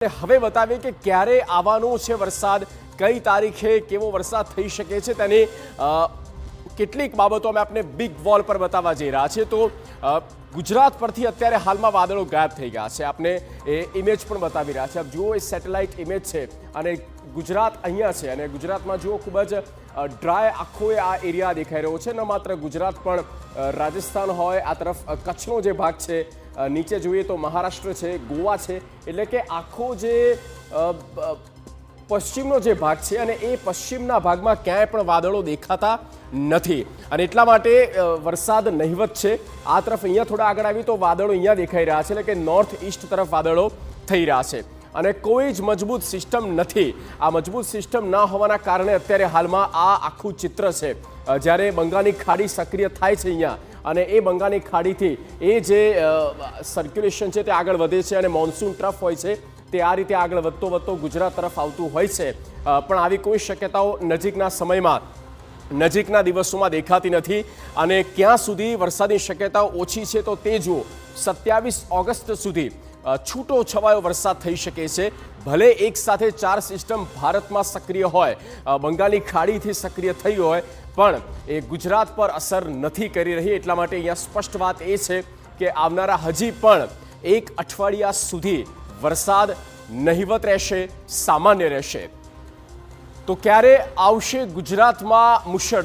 હવે બતાવીએ કે ક્યારે આવવાનો છે વરસાદ, કઈ તારીખે કેવો વરસાદ થઈ શકે છે તેની કેટલીક બાબતો અમે આપને બિગ વોલ પર બતાવવા જઈ રહ્યા છે। તો ગુજરાત પરથી અત્યારે હાલમાં વાદળો ગાયબ થઈ ગયા છે। આપને એ ઇમેજ પણ બતાવી રહ્યા છે। આપ જુઓ, એ સેટેલાઇટ ઇમેજ છે અને ગુજરાત અહીંયા છે અને ગુજરાતમાં જુઓ ખૂબ જ ડ્રાય આખો આ એરિયા દેખાઈ રહ્યો છે। ન માત્ર ગુજરાત પણ રાજસ્થાન હોય, આ તરફ કચ્છનો જે ભાગ છે, નીચે જોઈએ તો મહારાષ્ટ્ર છે, ગોવા છે, એટલે કે આખો જે પશ્ચિમનો જે ભાગ છે અને એ પશ્ચિમના ભાગમાં ક્યાંય પણ વાદળો દેખાતા નથી અને એટલા માટે વરસાદ નહિવત છે। આ તરફ અહીંયા થોડા આગળ આવી તો વાદળો અહીંયા દેખાઈ રહ્યા છે, એટલે કે નોર્થ ઈસ્ટ તરફ વાદળો થઈ રહ્યા છે અને કોઈ જ મજબૂત સિસ્ટમ નથી। આ મજબૂત સિસ્ટમ ના હોવાના કારણે અત્યારે હાલમાં આ આખું ચિત્ર છે। જ્યારે બંગાળની ખાડી સક્રિય થાય છે અહીંયા અને એ બંગાળની ખાડીથી એ જે સર્ક્યુલેશન છે તે આગળ વધે છે અને મોન્સૂન ટ્રફ હોય છે તે આ રીતે આગળ વધતો ગુજરાત તરફ આવતું હોય છે, પણ આવી કોઈ શક્યતાઓ નજીકના સમયમાં, નજીકના દિવસોમાં દેખાતી નથી અને ક્યાં સુધી વરસાદની શક્યતાઓ ઓછી છે તો તે જુઓ। 27 ઓગસ્ટ સુધી છૂટો છવાયો વરસાદ થઈ શકે છે। ભલે એક સાથે 4 સિસ્ટમ ભારતમાં સક્રિય હોય, બંગાળની ખાડીથી સક્રિય થઈ હોય, પણ એ ગુજરાત પર અસર નથી કરી રહી। એટલા માટે અહીંયા સ્પષ્ટ વાત એ છે કે આવનારા હજી પણ એક અઠવાડિયા સુધી વરસાદ નહિવત રહેશે, સામાન્ય રહેશે। તો ક્યારે આવશે ગુજરાતમાં મુશળ